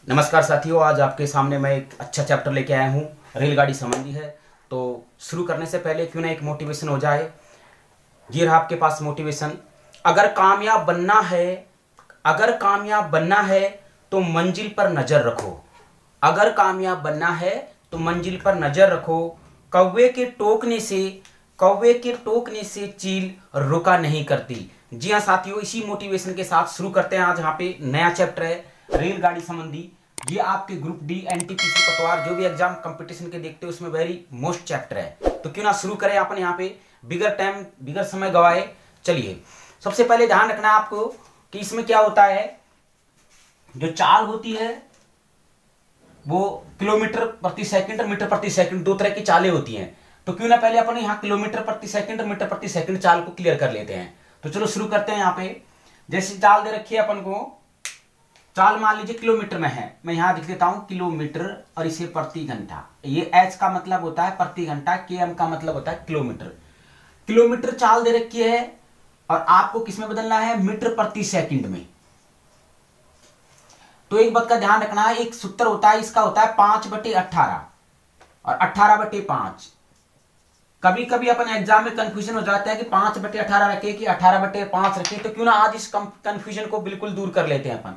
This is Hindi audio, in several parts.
नमस्कार साथियों, आज आपके सामने मैं एक अच्छा चैप्टर लेके आया हूँ। रेलगाड़ी संबंधी है। तो शुरू करने से पहले क्यों ना एक मोटिवेशन हो जाए। ये रहा आपके पास मोटिवेशन। अगर कामयाब बनना है अगर कामयाब बनना है तो मंजिल पर नजर रखो। अगर कामयाब बनना है तो मंजिल पर नजर रखो। कौवे के टोकने से कौवे के टोकने से चील रुका नहीं करती। जी हाँ साथियों, इसी मोटिवेशन के साथ शुरू करते हैं। आज यहाँ पे नया चैप्टर है रेलगाड़ी संबंधी। ये आपके ग्रुप डी एनटीपीसी पटवार जो भी एग्जाम कंपटीशन के देखते हो उसमें वेरी मोस्ट चैप्टर है। तो क्यों ना शुरू करें अपन यहाँ पे बिगर टाइम बिगर समय गवाए। चलिए, सबसे पहले ध्यान रखना आपको कि इसमें क्या होता है। जो चाल होती है वो किलोमीटर प्रति सेकंड, मीटर प्रति सेकंड, दो तरह की चालें होती हैं। तो क्यों ना पहले अपन यहाँ किलोमीटर प्रति सेकंड, मीटर प्रति सेकंड चाल को क्लियर कर लेते हैं। तो चलो शुरू करते हैं। यहाँ पे जैसी चाल दे रखी है अपन को, चाल मान लीजिए किलोमीटर में है। मैं यहां लिख देता हूं किलोमीटर और इसे प्रति घंटा। ये एच का मतलब होता है प्रति घंटा, के एम का मतलब होता है किलोमीटर। किलोमीटर चाल दे रखी है और आपको किसमें बदलना है, मीटर प्रति सेकंड में। तो एक बात का ध्यान रखना है, एक सूत्र होता है, इसका होता है 5/18 और 18/5। कभी कभी अपन एग्जाम में कंफ्यूजन हो जाता है कि 5/18 रखे कि 18/5 रखे। तो क्यों ना आज इस कंफ्यूजन को बिल्कुल दूर कर लेते हैं अपन।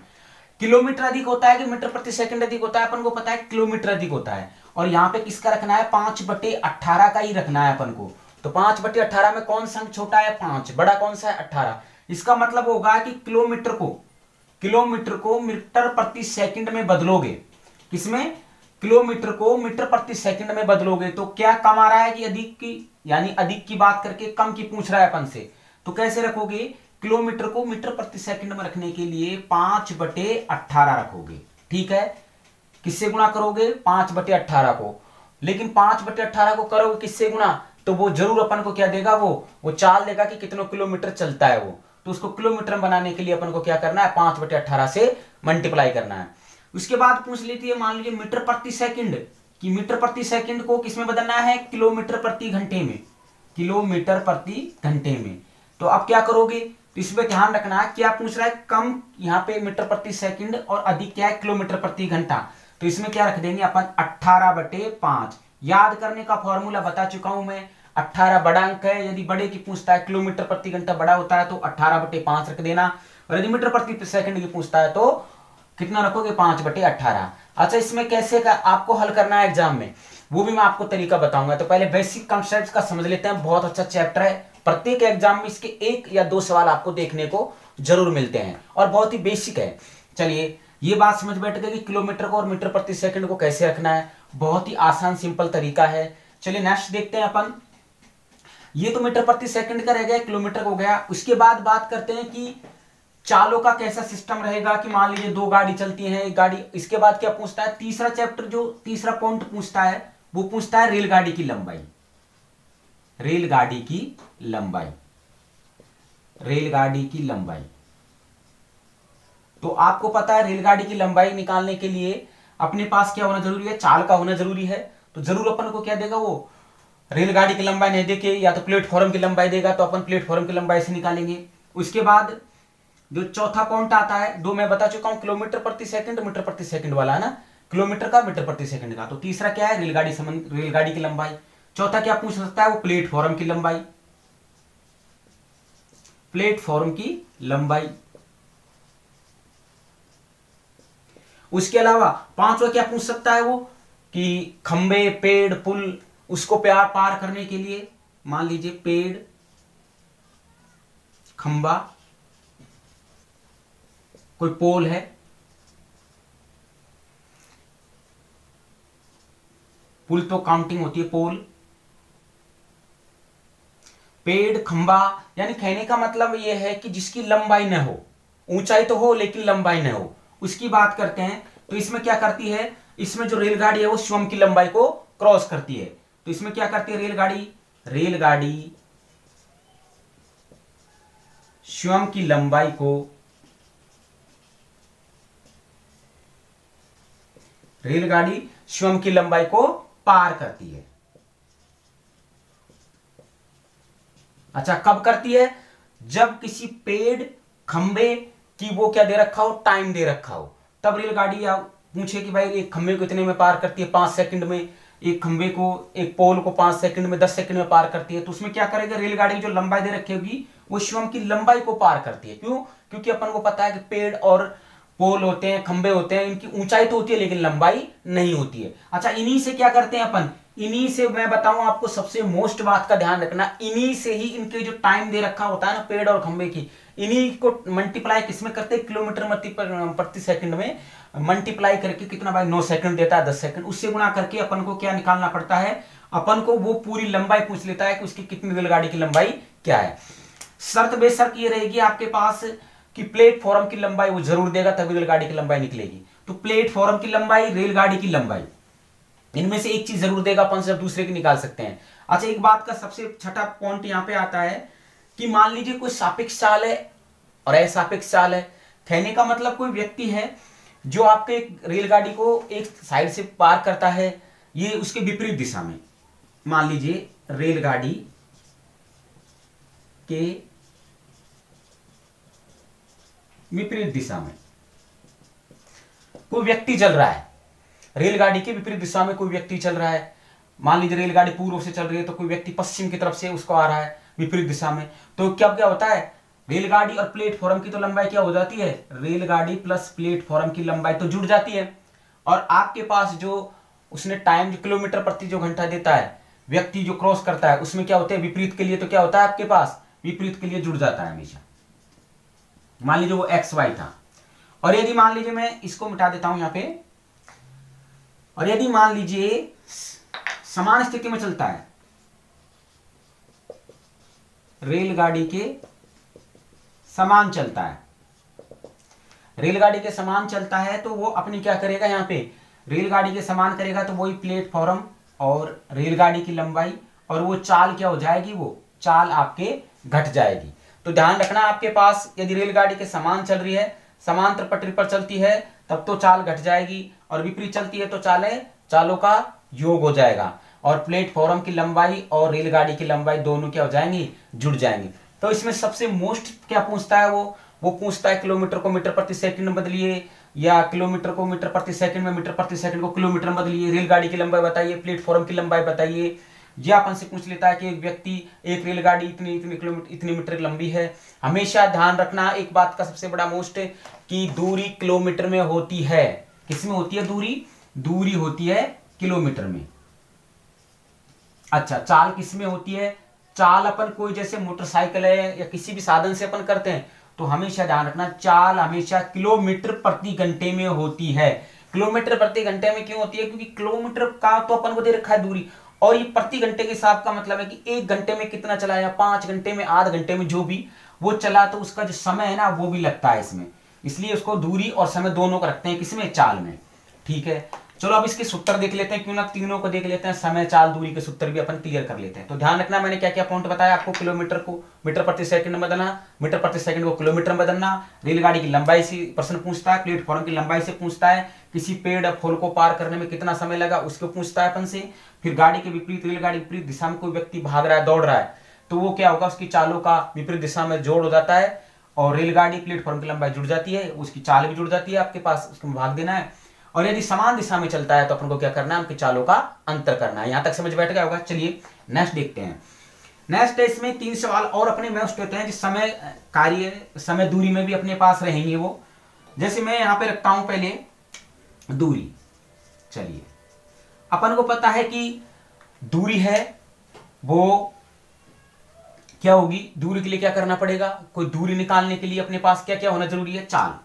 किलोमीटर अधिक होता है कि मीटर प्रति सेकंड अधिक होता है, अपन को पता है किलोमीटर अधिक होता है। और यहाँ पे किसका रखना है, 5/18 का ही रखना है अपन को। तो 5/18 में कौन सा अंक छोटा है, 5, बड़ा कौन सा है, 18। इसका मतलब होगा कि किलोमीटर को मीटर प्रति सेकंड में बदलोगे। किसमें, किलोमीटर को मीटर प्रति सेकंड में बदलोगे तो क्या कम आ रहा है कि अधिक की, यानी अधिक की बात करके कम की पूछ रहा है अपन से। तो कैसे रखोगे, किलोमीटर को मीटर प्रति सेकंड में रखने के लिए 5/18 रखोगे। ठीक है, किससे गुणा करोगे, 5/18 को। लेकिन 5/18 को करोगे किससे गुणा, तो वो जरूर अपन को क्या देगा, वो चाल देगा कि कितने किलोमीटर चलता है वो। तो उसको किलोमीटर बनाने के लिए अपन को क्या करना है, 5/18 से मल्टीप्लाई करना है। उसके बाद पूछ लेती है, मान लीजिए मीटर प्रति सेकंड, कि मीटर प्रति सेकंड को किसमें बदलना है, किलोमीटर प्रति घंटे में। किलोमीटर प्रति घंटे में। तो अब क्या करोगे, तो इसमें ध्यान रखना है क्या पूछ रहा है, कम यहाँ पे मीटर प्रति सेकंड और अधिक क्या है, किलोमीटर प्रति घंटा। तो इसमें क्या रख देंगे अपन, 18/5। याद करने का फॉर्मूला बता चुका हूं मैं। 18 बड़ा अंक है, यदि बड़े की पूछता है, किलोमीटर प्रति घंटा बड़ा होता है तो 18/5 रख देना। और यदि मीटर प्रति सेकंड की पूछता है तो कितना रखोगे, 5/18। अच्छा, इसमें कैसे का आपको हल करना है एग्जाम में, वो भी मैं आपको तरीका बताऊंगा। तो पहले बेसिक कॉन्सेप्ट्स का समझ लेते हैं। बहुत अच्छा चैप्टर है, प्रत्येक एग्जाम में इसके 1 या 2 सवाल आपको देखने को जरूर मिलते हैं और बहुत ही बेसिक है। चलिए, ये बात समझ बैठ गई कि किलोमीटर को और मीटर प्रति सेकंड को कैसे रखना है। बहुत ही आसान सिंपल तरीका है। चलिए नेक्स्ट देखते हैं अपन। ये तो मीटर प्रति सेकंड का रह गया, किलोमीटर हो गया। उसके बाद बात करते हैं कि चालों का कैसा सिस्टम रहेगा। कि मान लीजिए 2 गाड़ी चलती है, एक गाड़ी। इसके बाद क्या पूछता है, तीसरा चैप्टर जो तीसरा पॉइंट पूछता है वो पूछता है रेलगाड़ी की लंबाई। रेलगाड़ी की लंबाई, रेलगाड़ी की लंबाई। तो आपको पता है रेलगाड़ी की लंबाई निकालने के लिए अपने पास क्या होना जरूरी है, चाल का होना जरूरी है। तो जरूर अपन को क्या देगा, वो रेलगाड़ी की लंबाई नहीं देके या तो प्लेटफॉर्म की लंबाई देगा, तो अपन प्लेटफॉर्म की लंबाई से निकालेंगे। उसके बाद जो चौथा पॉइंट आता है, 2 मैं बता चुका हूं, किलोमीटर प्रति सेकंड, मीटर प्रति सेकंड वाला है ना, किलोमीटर का, मीटर प्रति सेकंड का। तो तीसरा क्या है, रेलगाड़ी की लंबाई। चौथा क्या पूछ सकता है, वो प्लेटफॉर्म की लंबाई, प्लेटफॉर्म की लंबाई। उसके अलावा पांचवा क्या पूछ सकता है वो, कि खंबे, पेड़, पुल, उसको पार करने के लिए मान लीजिए पेड़, खंबा, कोई पोल है, पुल तो काउंटिंग होती है, पोल, पेड़, खंबा। यानी कहने का मतलब यह है कि जिसकी लंबाई न हो, ऊंचाई तो हो लेकिन लंबाई न हो, उसकी बात करते हैं। तो इसमें क्या करती है, इसमें जो रेलगाड़ी है वो स्वयं की लंबाई को क्रॉस करती है। तो इसमें क्या करती है रेलगाड़ी स्वयं की लंबाई को, रेलगाड़ी स्वयं की लंबाई को पार करती है। अच्छा, कब करती है, जब किसी पेड़, खंबे की वो क्या दे रखा हो, टाइम दे रखा हो, तब रेलगाड़ी या पूछे कि भाई एक खंबे को इतने में पार करती है 5 सेकंड में, एक खंबे को, एक पोल को 5 सेकंड में, 10 सेकंड में पार करती है, तो उसमें क्या करेगा, रेलगाड़ी की जो लंबाई दे रखी होगी वो स्वयं की लंबाई को पार करती है। क्यों? क्योंकि अपन को पता है कि पेड़ और पोल होते हैं, खंबे होते हैं, इनकी ऊंचाई तो होती है लेकिन लंबाई नहीं होती है। अच्छा, इन्हीं से क्या करते हैं अपन, इन्हीं से मैं बताऊं आपको, सबसे मोस्ट बात का ध्यान रखना, इन्हीं से ही इनके जो टाइम दे रखा होता है ना पेड़ और खंबे की, इन्हीं को मल्टीप्लाई किसमें करते हैं, किलोमीटर प्रति सेकंड में मल्टीप्लाई करके कितना भाई 9 सेकंड देता है, 10 सेकंड, उससे गुणा करके अपन को क्या निकालना पड़ता है, अपन को वो पूरी लंबाई पूछ लेता है कि उसकी कितनी रेलगाड़ी की लंबाई क्या है। शर्त बेशर्त ये रहेगी आपके पास कि प्लेटफॉर्म की लंबाई वो जरूर देगा, तभी रेलगाड़ी की लंबाई निकलेगी। तो प्लेटफॉर्म की लंबाई, रेलगाड़ी की लंबाई, इनमें से एक चीज जरूर देगा, अपन से दूसरे की निकाल सकते हैं। अच्छा, एक बात का सबसे छठा पॉइंट यहां पे आता है कि मान लीजिए कोई सापेक्ष चाल है और असापेक्ष चाल है। कहने का मतलब कोई व्यक्ति है जो आपके एक रेलगाड़ी को एक साइड से पार करता है, ये उसके विपरीत दिशा में, मान लीजिए रेलगाड़ी के विपरीत दिशा में कोई व्यक्ति चल रहा है, रेलगाड़ी के विपरीत दिशा में कोई व्यक्ति चल रहा है, मान लीजिए रेलगाड़ी पूर्व से चल रही है तो कोई व्यक्ति पश्चिम की तरफ से उसको आ रहा है विपरीत दिशा में, तो क्या क्या होता है, रेलगाड़ी और प्लेटफॉर्म की तो लंबाई क्या हो जाती है, रेलगाड़ी प्लस प्लेटफॉर्म की लंबाई तो जुड़ जाती है, और आपके पास जो उसने टाइम जो किलोमीटर प्रति जो घंटा देता है व्यक्ति जो क्रॉस करता है, उसमें क्या होता है, विपरीत के लिए तो क्या होता है आपके पास, विपरीत के लिए जुड़ जाता है हमेशा। मान लीजिए वो एक्स वाई था, और यदि मान लीजिए मैं इसको मिटा देता हूं यहां पे, और यदि मान लीजिए समान स्थिति में चलता है, रेलगाड़ी के समान चलता है, रेलगाड़ी के समान चलता है तो वो अपनी क्या करेगा, यहां पे रेलगाड़ी के समान करेगा तो वही प्लेटफॉर्म और रेलगाड़ी की लंबाई और वो चाल क्या हो जाएगी, वो चाल आपके घट जाएगी। तो ध्यान रखना आपके पास यदि रेलगाड़ी के समान चल रही है, समांतर पटरी पर चलती है, तब तो चाल घट जाएगी, और विपरीत चलती है तो चालों का योग हो जाएगा, और प्लेटफॉर्म की लंबाई और रेलगाड़ी की लंबाई दोनों क्या हो जाएंगी, जुड़ जाएंगी। तो इसमें सबसे मोस्ट क्या पूछता है, वो पूछता है किलोमीटर को मीटर प्रति सेकंड में बदलिए, या किलोमीटर को मीटर प्रति सेकंड में मीटर प्रति सेकंड को किलोमीटर में बदलिए, रेलगाड़ी की लंबाई बताइए, प्लेटफॉर्म की लंबाई बताइए। यह अपन से पूछ लेता है कि एक व्यक्ति, एक रेलगाड़ी इतनी इतनी किलोमीटर इतनी मीटर लंबी है। हमेशा ध्यान रखना एक बात का सबसे बड़ा मोस्ट कि दूरी किलोमीटर में होती है। किसमें होती है दूरी? दूरी होती है किलोमीटर में। अच्छा, चाल किसमें होती है? चाल अपन कोई जैसे मोटरसाइकिल है या किसी भी साधन से अपन करते हैं तो हमेशा ध्यान रखना चाल हमेशा किलोमीटर प्रति घंटे में होती है। किलोमीटर प्रति घंटे में क्यों होती है? क्योंकि किलोमीटर का तो अपन को दे रखा है दूरी, और ये प्रति घंटे के हिसाब का मतलब है कि 1 घंटे में कितना चला या 5 घंटे में, आध घंटे में, जो भी वो चला तो उसका जो समय है ना वो भी लगता है इसमें, इसलिए उसको दूरी और समय दोनों को रखते हैं किसमें? चाल में। ठीक है, चलो अब इसके सूत्र देख लेते हैं, क्यों ना तीनों को देख लेते हैं, समय, चाल, दूरी के सूत्र भी अपन क्लियर कर लेते हैं। तो ध्यान रखना मैंने क्या क्या पॉइंट बताया आपको, किलोमीटर को मीटर प्रति सेकंड में बदलना, मीटर प्रति सेकंड को किलोमीटर में बदलना, रेलगाड़ी की लंबाई से प्रश्न पूछता है, प्लेटफॉर्म की लंबाई से पूछता है, किसी पेड़ या फूल को पार करने में कितना समय लगा उसको पूछता है अपन से, फिर गाड़ी के विपरीत, रेलगाड़ी विपरीत दिशा में कोई व्यक्ति भाग रहा है, दौड़ रहा है, तो वो क्या होगा, उसकी चालों का विपरीत दिशा में जोड़ हो जाता है, और रेलगाड़ी प्लेटफॉर्म की लंबाई जुड़ जाती है, उसकी चाल भी जुड़ जाती है आपके पास, उसको भाग देना है। और यदि समान दिशा में चलता है तो अपन को क्या करना है, उनकी चालों का अंतर करना है। यहां तक समझ बैठ गया होगा। चलिए नेक्स्ट देखते हैं। नेक्स्ट है इसमें 3 सवाल और अपने मस्ट होते हैं, जिस समय कार्य, समय, दूरी में भी अपने पास रहेंगे वो। जैसे मैं यहां पे रखता हूं पहले दूरी। चलिए, अपन को पता है कि दूरी है वो क्या होगी, दूरी के लिए क्या करना पड़ेगा, कोई दूरी निकालने के लिए अपने पास क्या क्या होना जरूरी है, चाल।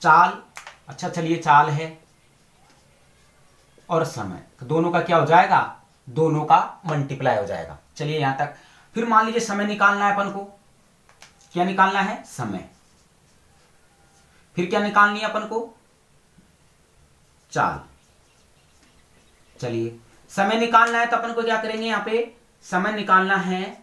चाल, अच्छा चलिए चाल है और समय, तो दोनों का क्या हो जाएगा, दोनों का मल्टीप्लाई हो जाएगा। चलिए यहां तक। फिर मान लीजिए समय निकालना है अपन को, क्या निकालना है, समय। फिर क्या निकालनी है अपन को, चाल। चलिए समय निकालना है तो अपन को क्या करेंगे, यहां पे समय निकालना है,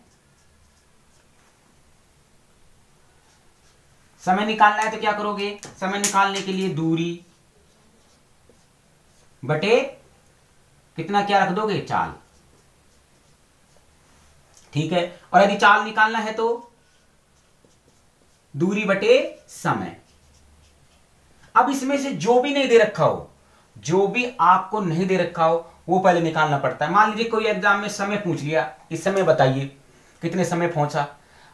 समय निकालना है तो क्या करोगे, समय निकालने के लिए दूरी बटे कितना क्या रख दोगे, चाल। ठीक है, और यदि चाल निकालना है तो दूरी बटे समय। अब इसमें से जो भी नहीं दे रखा हो, जो भी आपको नहीं दे रखा हो वो पहले निकालना पड़ता है। मान लीजिए कोई एग्जाम में समय पूछ लिया, इस समय बताइए कितने समय पहुंचा,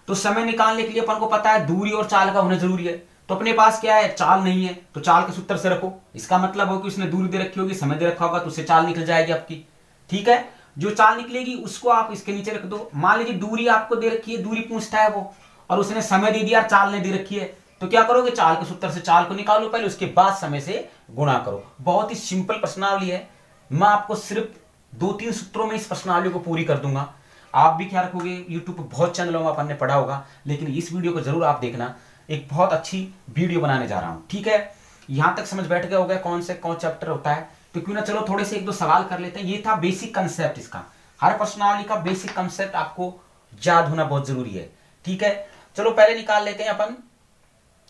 तो समय निकालने के लिए अपन को पता है दूरी और चाल का होना जरूरी है। तो अपने पास क्या है, चाल नहीं है, तो चाल के सूत्र से रखो। इसका मतलब हो कि उसने दूरी दे रखी होगी, समय दे रखा होगा, तो उससे चाल निकल जाएगी आपकी। ठीक है, जो चाल निकलेगी उसको आप इसके नीचे रख दो। मान लीजिए दूरी आपको दे रखी है, दूरी पूछता है वो, और उसने समय दे दिया, चाल नहीं दे रखी है, तो क्या करोगे, चाल के सूत्र से चाल को निकालो पहले, उसके बाद समय से गुणा करो। बहुत ही सिंपल प्रश्नावली है, मैं आपको सिर्फ 2-3 सूत्रों में इस प्रश्नावली को पूरी कर दूंगा। आप भी क्या रखोगे, यूट्यूब पर बहुत चैनलों में अपन ने पढ़ा होगा, लेकिन इस वीडियो को जरूर आप देखना, एक बहुत अच्छी वीडियो बनाने जा रहा हूं। ठीक है, यहां तक समझ बैठ गया होगा कौन चैप्टर होता है, तो क्यों ना चलो थोड़े से 1-2 सवाल कर लेते हैं। ये था बेसिक कंसेप्ट इसका, हर प्रश्नावली का बेसिक कंसेप्ट आपको याद होना बहुत जरूरी है। ठीक है, चलो पहले निकाल लेते हैं अपन।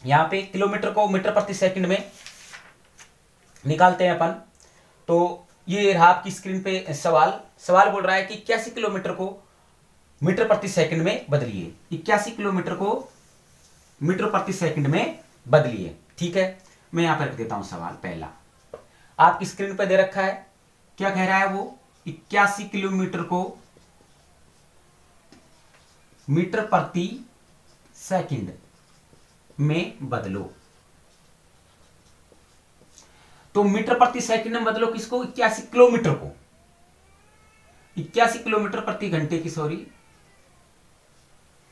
यहां पे किलोमीटर को मीटर प्रति सेकंड में निकालते हैं अपन। तो ये रहा आपकी स्क्रीन पे सवाल बोल रहा है कि 81 किलोमीटर को मीटर प्रति सेकंड में बदलिए। 81 किलोमीटर को मीटर प्रति सेकंड में बदलिए। ठीक है, मैं यहां पर रख देता हूं सवाल पहला, आपकी स्क्रीन पर दे रखा है, क्या कह रहा है वो, 81 किलोमीटर को मीटर प्रति सेकंड में बदलो। तो मीटर प्रति सेकंड में बदलो किसको, 81 किलोमीटर को, 81 किलोमीटर प्रति घंटे की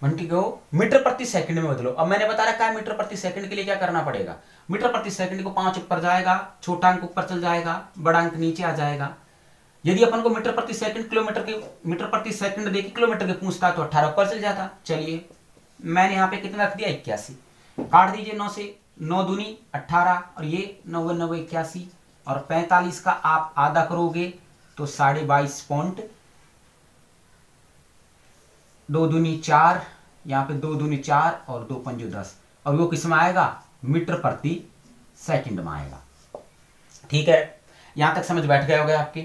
घंटे को मीटर प्रति सेकंड में बदलो। अब मैंने बता रखा है मीटर प्रति सेकंड के लिए क्या करना पड़ेगा, मीटर प्रति सेकंड को 5 ऊपर जाएगा, छोटा अंक ऊपर चल जाएगा, बड़ा अंक नीचे आ जाएगा। यदि अपन को मीटर प्रति सेकंड मीटर प्रति सेकंड देखिए किलोमीटर के पूछता तो 18 ऊपर चल जाता। चलिए मैंने यहाँ पे कितना रख दिया, 81, काट दीजिए 9 से, 9 दूनी 18, और ये 9 9 81, और 45 का आप आधा करोगे तो 22.5, 2 दूनी 4, यहाँ पे 2 दूनी 4 और 2 पंजो 10, और वो किस में आएगा, मीटर प्रति सेकंड में आएगा। ठीक है, यहां तक समझ बैठ गए हो गए आपके।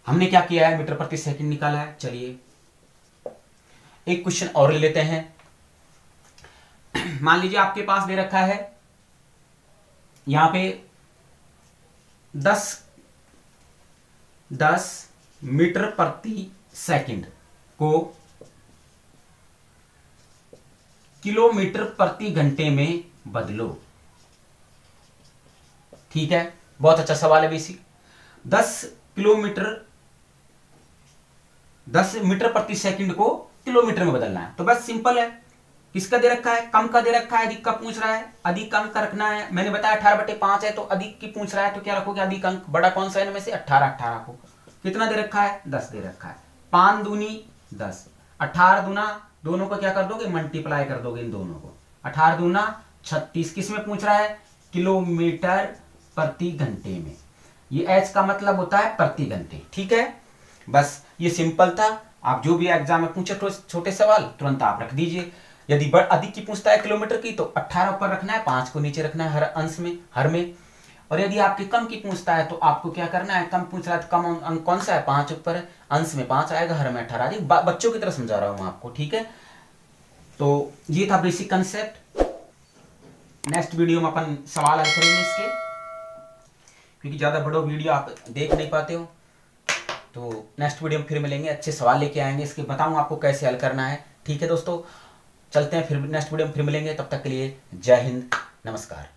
हमने क्या किया है, मीटर प्रति सेकंड निकाला है। चलिए एक क्वेश्चन और ले लेते हैं। मान लीजिए आपके पास दे रखा है यहां पे 10 मीटर प्रति सेकंड को किलोमीटर प्रति घंटे में बदलो। ठीक है, बहुत अच्छा सवाल है बेसिक। 10 मीटर प्रति सेकंड को किलोमीटर में बदलना है, तो बस सिंपल है। किसका दे रखा है, कम का दे रखा है, अधिक का पूछ रहा है, अधिक अंक का रखना है। मैंने बताया 18/5 है, तो अधिक की पूछ रहा है, तो क्या रखोगे, अधिक अंक। बड़ा कौन सा है इनमें से, 18 को कितना दे रखा है, 10 दे रखा है। 5 दूनी 10, 18 दूना, दोनों को क्या कर दोगे, मल्टीप्लाई कर दोगे इन दोनों को, 18 दूना 36। किस में पूछ रहा है, किलोमीटर प्रति घंटे में। ये एच का मतलब होता है प्रति घंटे। ठीक है, बस ये सिंपल था। आप जो भी एग्जाम में पूछे छोटे सवाल तुरंत आप रख दीजिए। यदि अधिक की पूछता है किलोमीटर की, तो 18 ऊपर रखना है, 5 को नीचे रखना है हर अंश में, हर में। और यदि आपके कम की पूछता है तो आपको क्या करना है, कम पूछ रहा है तो कम अंक कौन सा है, 5 ऊपर है, अंश में 5 आएगा, हर में 18 आदि। बच्चों की तरह समझा रहा हूं आपको। ठीक है, तो ये था बेसिक कंसेप्ट। नेक्स्ट वीडियो में अपन सवाल हल करेंगे इसके, क्योंकि ज्यादा बड़ा वीडियो आप देख नहीं पाते हो। तो नेक्स्ट वीडियो में फिर मिलेंगे, अच्छे सवाल लेके आएंगे, इसके बताऊं आपको कैसे हल करना है। ठीक है दोस्तों, चलते हैं फिर नेक्स्ट वीडियो में फिर मिलेंगे, तब तक के लिए जय हिंद, नमस्कार।